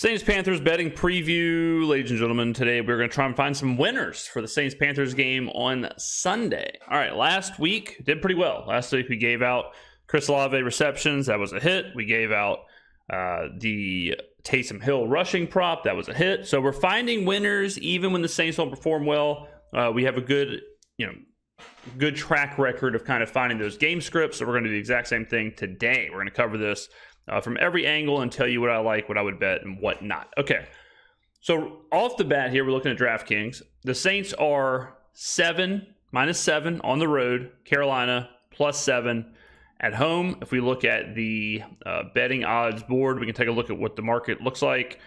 Saints-Panthers betting preview, ladies and gentlemen. Today we're going to try and find some winners for the Saints-Panthers game on Sunday. All right, last week did pretty well. Last week we gave out Chris Olave receptions. That was a hit. We gave out the Taysom Hill rushing prop. That was a hit. So we're finding winners even when the Saints don't perform well. We have a good track record of kind of finding those game scripts. So we're going to do the exact same thing today. We're going to cover this from every angle and tell you what I like, what I would bet, and what not. Okay, so off the bat here, we're looking at DraftKings. The Saints are -7 on the road. Carolina +7 at home. If we look at the betting odds board, we can take a look at what the market looks like.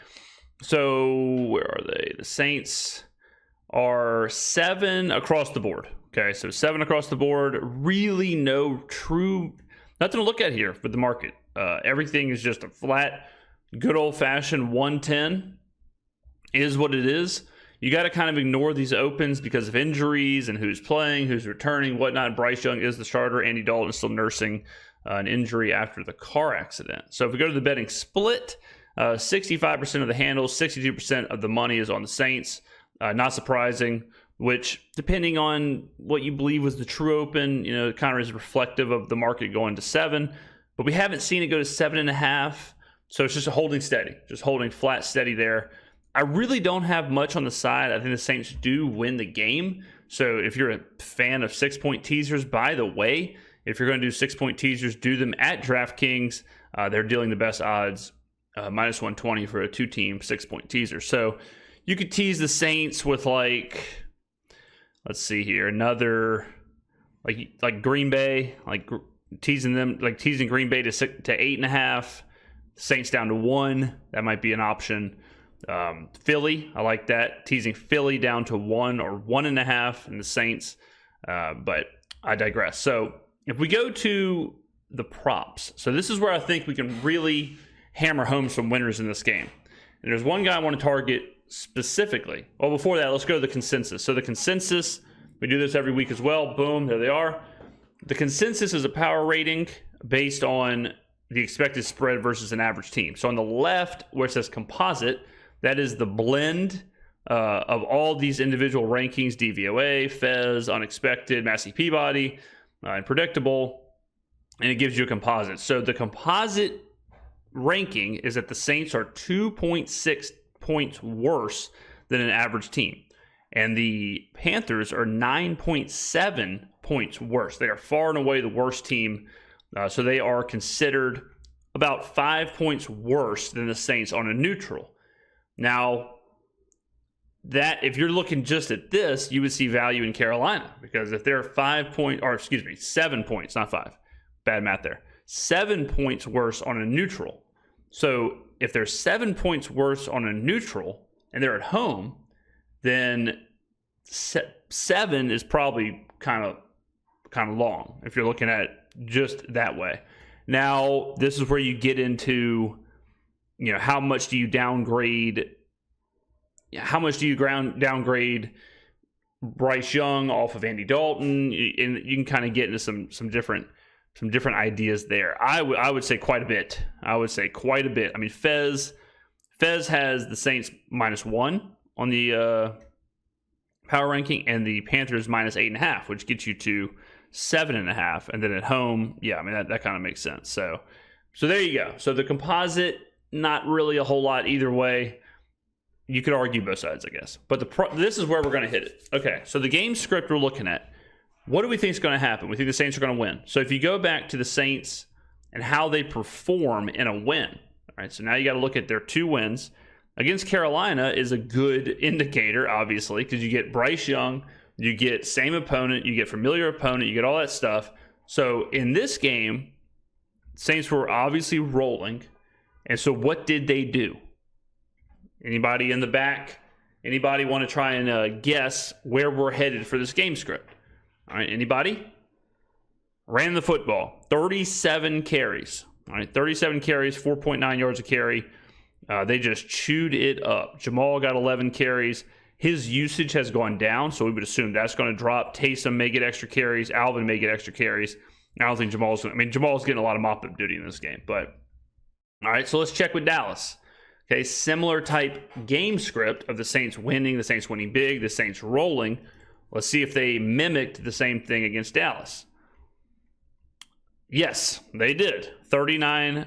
So where are they? The Saints are 7 across the board. Okay, so 7 across the board. Really no true, nothing to look at here with the market. Everything is just a flat, good old-fashioned 110 is what it is. You got to kind of ignore these opens because of injuries and who's playing, who's returning, whatnot. Bryce Young is the starter. Andy Dalton is still nursing an injury after the car accident. So if we go to the betting split, 65% of the handles, 62% of the money is on the Saints. Not surprising, which, depending on what you believe was the true open, it kind of is reflective of the market going to 7. But we haven't seen it go to 7.5, so it's just holding steady, just holding flat steady there. I really don't have much on the side. I think the Saints do win the game. So if you're a fan of 6-point teasers, by the way, if you're going to do 6-point teasers, do them at DraftKings. They're dealing the best odds, -120 for a 2-team 6-point teaser. So you could tease the Saints with let's see here, another like Green Bay, teasing Green Bay to 8.5, Saints down to 1. That might be an option. Philly, I like that. Teasing Philly down to 1 or 1.5 and the Saints. But I digress. So if we go to the props, so this is where I think we can really hammer home some winners in this game. And there's one guy I want to target specifically. Well, before that, let's go to the consensus. So the consensus, we do this every week as well. Boom, there they are. The consensus is a power rating based on the expected spread versus an average team. So on the left, where it says composite, that is the blend of all these individual rankings: DVOA, Fez, unexpected, Massey Peabody, and predictable, and it gives you a composite. So the composite ranking is that the Saints are 2.6 points worse than an average team, and the Panthers are 9.7 points worse. They are far and away the worst team, so they are considered about 5 points worse than the Saints on a neutral. Now, that if you're looking just at this, you would see value in Carolina, because if they're 7 points, not 5, bad math there, 7 points worse on a neutral. So if they're 7 points worse on a neutral and they're at home, then 7 is probably kind of long if you're looking at it just that way. Now, this is where you get into, how much do you downgrade? How much do you downgrade Bryce Young off of Andy Dalton? And you can kind of get into some different ideas there. I would say quite a bit. I mean, Fez has the Saints -1 on the power ranking, and the Panthers -8.5, which gets you to 7.5. And then at home, yeah, I mean, that kind of makes sense. So there you go. So the composite, not really a whole lot either way. You could argue both sides, I guess. But this is where we're going to hit it. Okay, so the game script we're looking at, what do we think is going to happen? We think the Saints are going to win. So if you go back to the Saints and how they perform in a win, all right, so now you got to look at their 2 wins. Against Carolina is a good indicator, obviously, because you get Bryce Young, you get same opponent, you get familiar opponent, you get all that stuff. So in this game, Saints were obviously rolling. And so what did they do? Anybody in the back? Anybody want to try and guess where we're headed for this game script? All right, anybody? Ran the football. 37 carries. All right, 37 carries, 4.9 yards a carry. They just chewed it up. Jamal got 11 carries. His usage has gone down, so we would assume that's going to drop. Taysom may get extra carries. Alvin may get extra carries. I don't think Jamal's getting a lot of mop-up duty in this game. But all right, so let's check with Dallas. Okay, similar type game script of the Saints winning big, the Saints rolling. Let's see if they mimicked the same thing against Dallas. Yes, they did. 39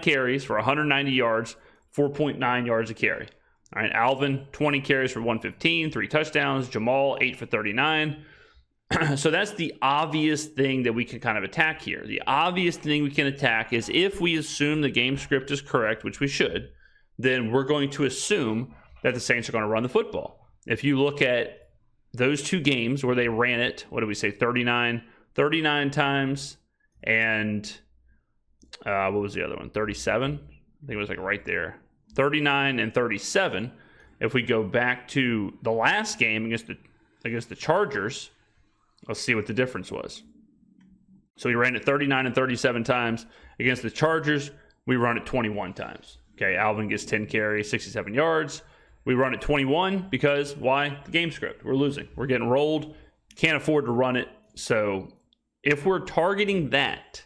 carries for 190 yards, 4.9 yards a carry. All right, Alvin, 20 carries for 115, 3 touchdowns. Jamal, 8 for 39. So that's the obvious thing that we can kind of attack here. The obvious thing we can attack is if we assume the game script is correct, which we should, then we're going to assume that the Saints are going to run the football. If you look at those two games where they ran it, what do we say, 39 times, and what was the other one, 37? I think it was like right there. 39 and 37. If we go back to the last game against the Chargers, let's see what the difference was. So we ran it 39 and 37 times. Against the Chargers, we run it 21 times. Okay, Alvin gets 10 carries, 67 yards. We run it 21 because, why? The game script. We're losing. We're getting rolled. Can't afford to run it. So if we're targeting that,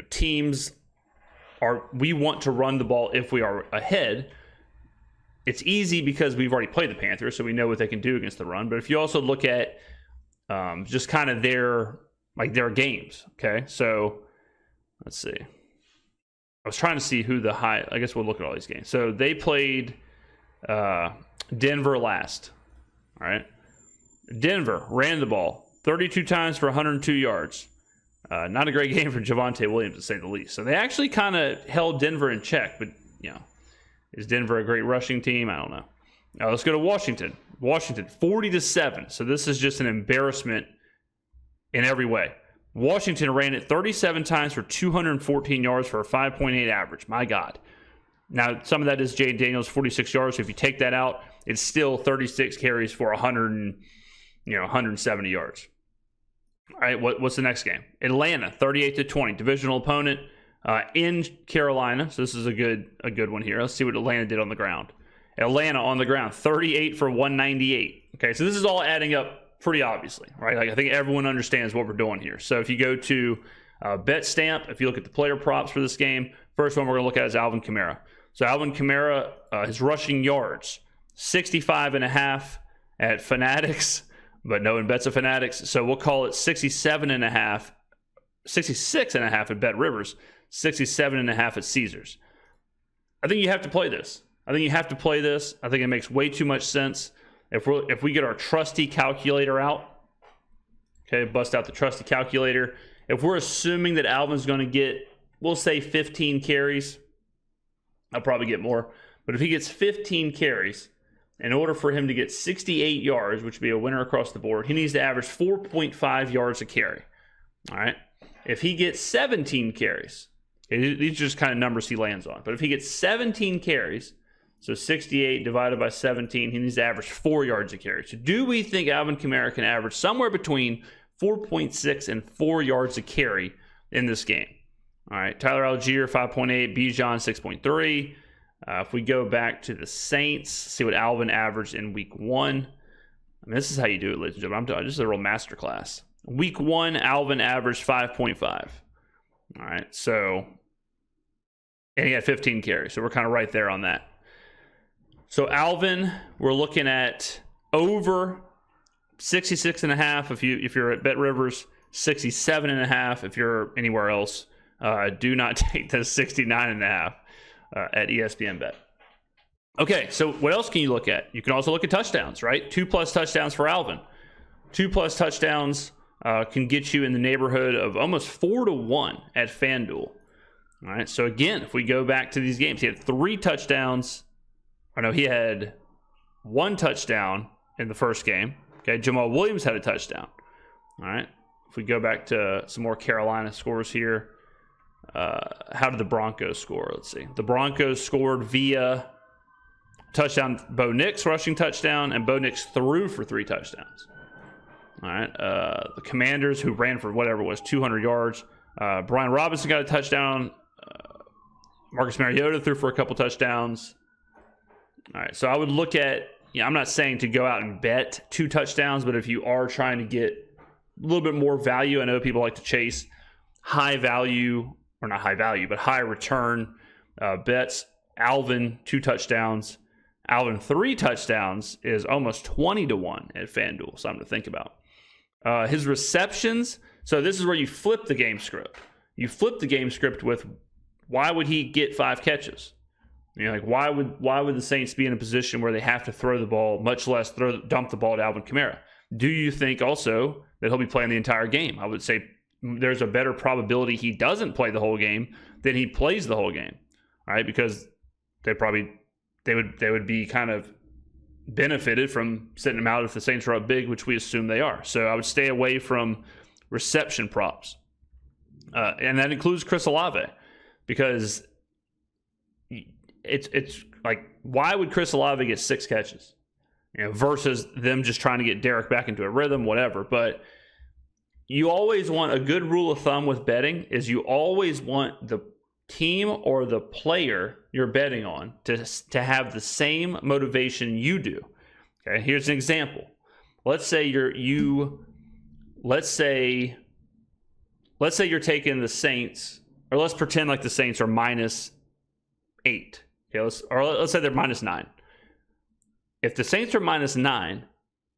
teams we want to run the ball if we are ahead. It's easy because we've already played the Panthers, so we know what they can do against the run. But if you also look at just kind of their games, okay? So let's see. I was trying to see who I guess we'll look at all these games. So they played Denver last, all right? Denver ran the ball 32 times for 102 yards. Not a great game for Javonte Williams, to say the least. So they actually kind of held Denver in check, but, is Denver a great rushing team? I don't know. Now let's go to Washington. Washington, 40-7. So this is just an embarrassment in every way. Washington ran it 37 times for 214 yards for a 5.8 average. My God. Now, some of that is Jay Daniels, 46 yards. So if you take that out, it's still 36 carries for 170 yards. All right, what's the next game? Atlanta, 38-20, divisional opponent in Carolina. So this is a good one here. Let's see what Atlanta did on the ground. Atlanta on the ground, 38 for 198. Okay, so this is all adding up pretty obviously, right? Like I think everyone understands what we're doing here. So if you go to Bet Stamp, if you look at the player props for this game, first one we're going to look at is Alvin Kamara. So Alvin Kamara, his rushing yards, 65.5 at Fanatics, but no one bets a Fanatics. So we'll call it 66.5 at Bet Rivers, 67.5 at Caesars. I think you have to play this. I think it makes way too much sense. If we get our trusty calculator out, okay, bust out the trusty calculator. If we're assuming that Alvin's going to get, we'll say 15 carries, I'll probably get more. But if he gets 15 carries, in order for him to get 68 yards, which would be a winner across the board, he needs to average 4.5 yards a carry. All right. If he gets 17 carries, these are just kind of numbers he lands on. But if he gets 17 carries, so 68 divided by 17, he needs to average 4 yards a carry. So do we think Alvin Kamara can average somewhere between 4.6 and 4 yards a carry in this game? All right, Tyler Algier, 5.8, Bijan, 6.3. If we go back to the Saints, see what Alvin averaged in week 1. I mean, this is how you do it, ladies and gentlemen. This is a real masterclass. Week 1, Alvin averaged 5.5. All right, so, and he had 15 carries, so we're kind of right there on that. So Alvin, we're looking at over 66.5 if you're at Bet Rivers, 67.5 if you're anywhere else. Do not take the 69.5 at ESPN Bet. Okay, so what else can you look at? You can also look at touchdowns, right? 2+ touchdowns for Alvin. 2+ touchdowns can get you in the neighborhood of almost 4-1 at FanDuel. All right, so again, if we go back to these games, he had 3 touchdowns. He had 1 touchdown in the first game. Okay, Jamal Williams had a touchdown. All right. If we go back to some more Carolina scores here, how did the Broncos score? Let's see. The Broncos scored via touchdown, Bo Nix rushing touchdown, and Bo Nix threw for 3 touchdowns. All right. The Commanders, who ran for whatever it was, 200 yards. Brian Robinson got a touchdown. Marcus Mariota threw for a couple touchdowns. All right, so I would look at, I'm not saying to go out and bet 2 touchdowns, but if you are trying to get a little bit more value, I know people like to chase high value or not high value, but high return bets. Alvin, 2 touchdowns. Alvin, 3 touchdowns is almost 20-1 at FanDuel. Something to think about. His receptions. So this is where you flip the game script. You flip the game script with why would he get 5 catches? Like why would the Saints be in a position where they have to throw the ball, much less dump the ball to Alvin Kamara? Do you think also that he'll be playing the entire game? I would say there's a better probability he doesn't play the whole game than he plays the whole game. All right, because they would be kind of benefited from sitting him out if the Saints are up big, which we assume they are. So I would stay away from reception props. And that includes Chris Olave, because it's like, why would Chris Olave get 6 catches? Versus them just trying to get Derek back into a rhythm, whatever. But you always want, a good rule of thumb with betting is you always want the team or the player you're betting on to have the same motivation you do. Okay, here's an example. Let's say you're taking the Saints, or let's pretend like the Saints are -8. Okay, let's say they're -9. If the Saints are -9,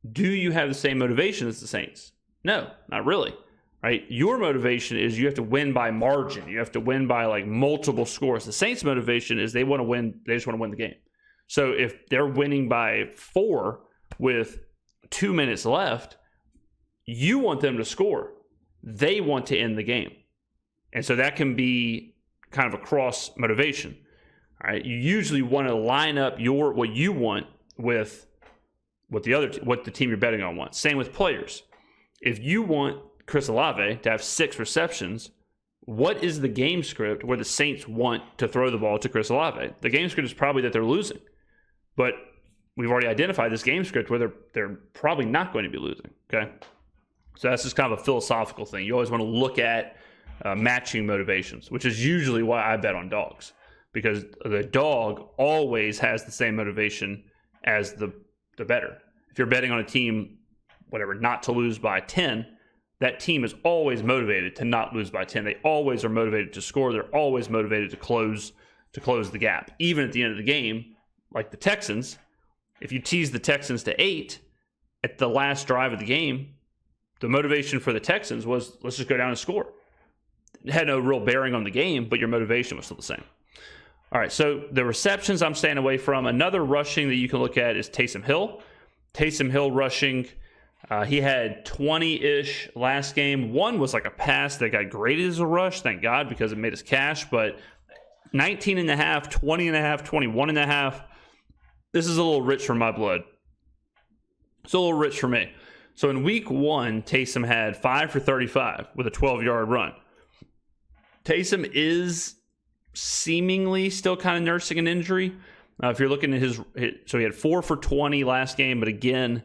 do you have the same motivation as the Saints? No, not really, right? Your motivation is you have to win by margin. You have to win by like multiple scores. The Saints' motivation is they want to win. They just want to win the game. So if they're winning by 4 with 2 minutes left, you want them to score. They want to end the game. And so that can be kind of a cross motivation. All right. You usually want to line up what you want with what the team you're betting on wants. Same with players. If you want Chris Olave to have 6 receptions, what is the game script where the Saints want to throw the ball to Chris Olave? The game script is probably that they're losing. But we've already identified this game script where they're probably not going to be losing. Okay. So that's just kind of a philosophical thing. You always want to look at matching motivations, which is usually why I bet on dogs, because the dog always has the same motivation as the bettor. If you're betting on a team, whatever, not to lose by 10, that team is always motivated to not lose by 10. They always are motivated to score. They're always motivated to close the gap. Even at the end of the game, like the Texans, if you tease the Texans to 8 at the last drive of the game, the motivation for the Texans was, let's just go down and score. It had no real bearing on the game, but your motivation was still the same. All right, so the receptions I'm staying away from. Another rushing that you can look at is Taysom Hill. Taysom Hill rushing, he had 20-ish last game. One was like a pass that got graded as a rush, thank God, because it made us cash. But 19.5, 20.5, 21.5, this is a little rich for my blood. It's a little rich for me. So in week 1, Taysom had 5 for 35 with a 12-yard run. Taysom is seemingly still kind of nursing an injury. If you're looking at so he had 4 for 20 last game, but again,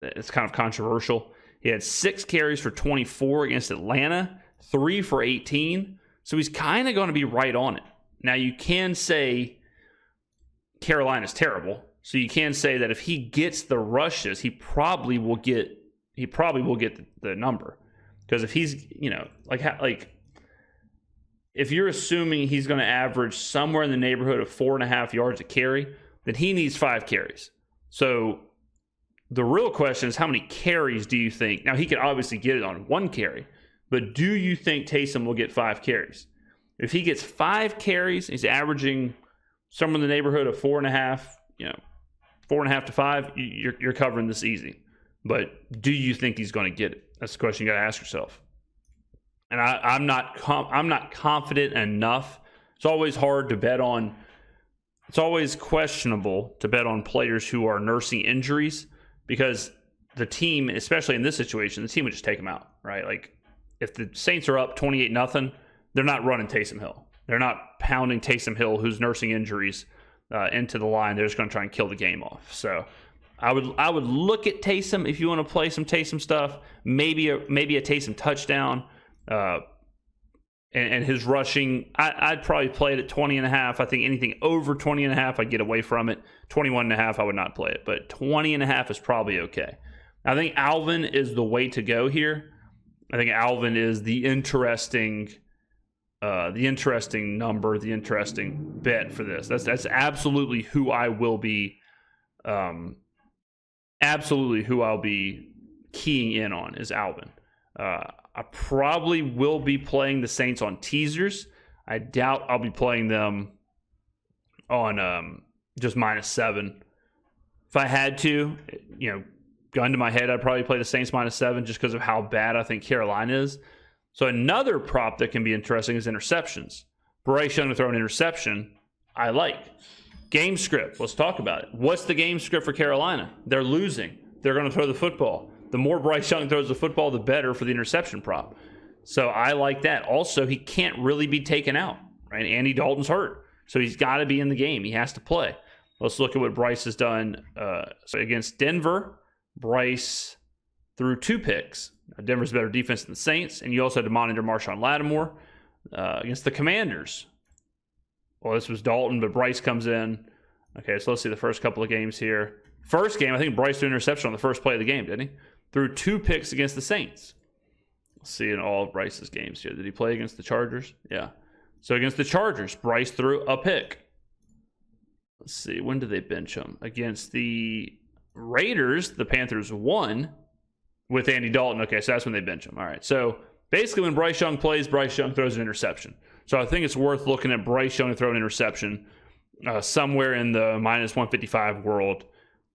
it's kind of controversial. He had 6 carries for 24 against Atlanta, 3 for 18. So he's kind of going to be right on it. Now you can say Carolina's terrible. So you can say that if he gets the rushes, he probably will get the number. Because if he's, if you're assuming he's going to average somewhere in the neighborhood of 4.5 yards a carry, then he needs 5 carries. So the real question is, how many carries do you think? Now, he could obviously get it on 1 carry, but do you think Taysom will get 5 carries? If he gets 5 carries, he's averaging somewhere in the neighborhood of 4.5, 4.5 to 5, you're covering this easy. But do you think he's going to get it? That's the question you got to ask yourself. And I'm not confident enough. It's always hard to bet on. It's always questionable to bet on players who are nursing injuries, because the team, especially in this situation, the team would just take them out, right? Like if the Saints are up 28-0, they're not running Taysom Hill. They're not pounding Taysom Hill, who's nursing injuries, into the line. They're just going to try and kill the game off. So I would look at Taysom if you want to play some Taysom stuff. Maybe a Taysom touchdown. And his rushing, I'd probably play it at 20.5. I think anything over 20.5, I'd get away from it. 21.5, I would not play it. But 20.5 is probably okay. I think Alvin is the way to go here. I think Alvin is the interesting number, the interesting bet for this. That's absolutely who I will be, absolutely who I'll be keying in on is Alvin. I probably will be playing the Saints on teasers. I doubt I'll be playing them on just -7. If I had to, gun to my head, I'd probably play the Saints -7 just because of how bad I think Carolina is. So another prop that can be interesting is interceptions. Bryce Young to throw an interception, I like. Game script, let's talk about it. What's the game script for Carolina? They're losing. They're going to throw the football. The more Bryce Young throws the football, the better for the interception prop. So I like that. Also, he can't really be taken out, right? Andy Dalton's hurt, so he's got to be in the game. He has to play. Let's look at what Bryce has done. So against Denver, Bryce threw 2 picks. Denver's better defense than the Saints, and you also had to monitor Marshawn Lattimore. Against the Commanders, well, this was Dalton, but Bryce comes in. Okay, so let's see the first couple of games here. First game, I think Bryce threw an interception on the first play of the game, didn't he? Threw 2 picks against the Saints. Let's see in all of Bryce's games here. Did he play against the Chargers? Yeah. So against the Chargers, Bryce threw a pick. Let's see, when did they bench him? Against the Raiders, the Panthers won with Andy Dalton. Okay, so that's when they bench him. All right, so basically when Bryce Young plays, Bryce Young throws an interception. So I think it's worth looking at Bryce Young to throw an interception somewhere in the -155 world.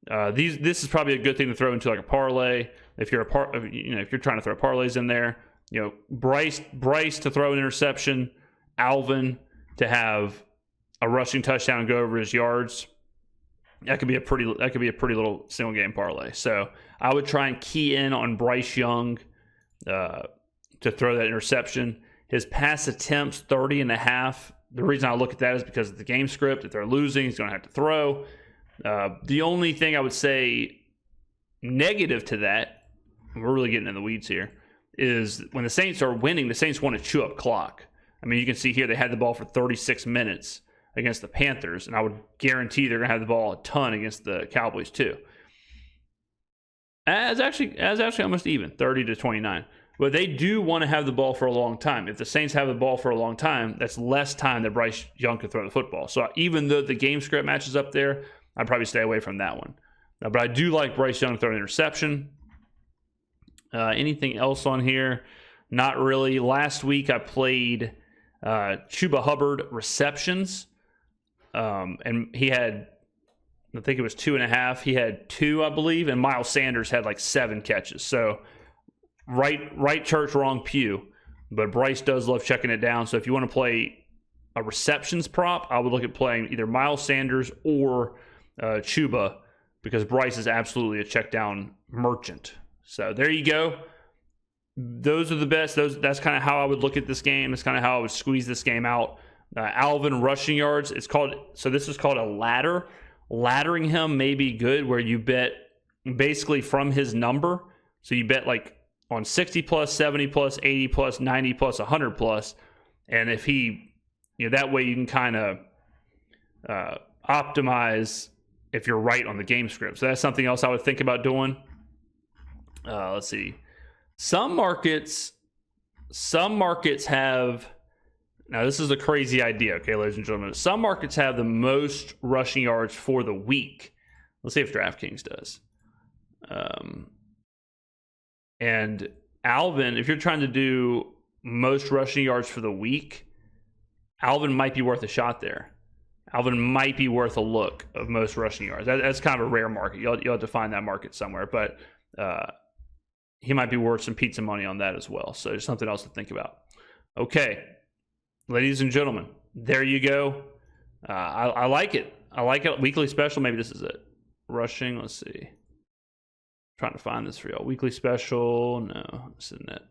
This is probably a good thing to throw into like a parlay if you're if you're trying to throw parlays in there. Bryce to throw an interception, Alvin to have a rushing touchdown and go over his yards. That could be a pretty little single game parlay. So I would try and key in on Bryce Young to throw that interception. His pass attempts 30.5. The reason I look at that is because of the game script. If they're losing, he's going to have to throw. The only thing I would say negative to that, we're really getting in the weeds here, is when the Saints are winning, the Saints want to chew up clock. I mean, you can see here they had the ball for 36 minutes against the Panthers, and I would guarantee they're going to have the ball a ton against the Cowboys too. As actually almost even, 30-29. But they do want to have the ball for a long time. If the Saints have the ball for a long time, that's less time that Bryce Young can throw the football. So even though the game script matches up there, I'd probably stay away from that one. But I do like Bryce Young throwing an interception. Anything else on here? Not really. Last week I played Chuba Hubbard receptions. And he had, I think it was 2.5. He had 2, I believe. And Miles Sanders had like 7 catches. So right church, wrong pew. But Bryce does love checking it down. So if you want to play a receptions prop, I would look at playing either Miles Sanders or Chuba, because Bryce is absolutely a check down merchant. So there you go. Those are the best. That's kind of how I would look at this game. That's kind of how I would squeeze this game out. Alvin rushing yards. This is called a ladder. Laddering him may be good, where you bet basically from his number. So you bet like on 60 plus, 70 plus, 80 plus, 90 plus, 100 plus. And if he, that way you can kind of optimize if you're right on the game script. So that's something else I would think about doing. Let's see. Some markets have, now this is a crazy idea, okay, ladies and gentlemen. Some markets have the most rushing yards for the week. Let's see if DraftKings does. And Alvin, if you're trying to do most rushing yards for the week, Alvin might be worth a shot there. Alvin might be worth a look of most rushing yards. That's kind of a rare market. You'll have to find that market somewhere, but he might be worth some pizza money on that as well. So there's something else to think about. Okay, ladies and gentlemen, there you go. I like it. I like it. Weekly special. Maybe this is it. Rushing. Let's see. Trying to find this for y'all. Weekly special. No, this isn't it.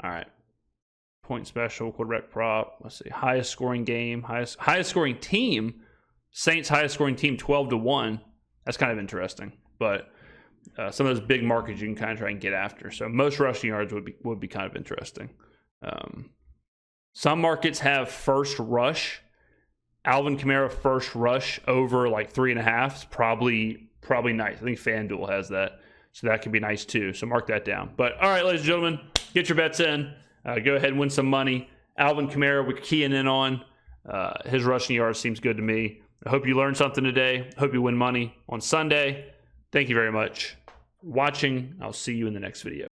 All right. Point special, quarterback prop. Let's see. Highest scoring game. Highest scoring team. Saints highest scoring team 12-1. That's kind of interesting. But some of those big markets you can kind of try and get after. So most rushing yards would be kind of interesting. Some markets have first rush. Alvin Kamara first rush over like 3.5 is probably nice. I think FanDuel has that. So that could be nice too. So mark that down. But all right, ladies and gentlemen, get your bets in. Go ahead and win some money. Alvin Kamara, we're keying in on. His rushing yards seems good to me. I hope you learned something today. I hope you win money on Sunday. Thank you very much for watching. I'll see you in the next video.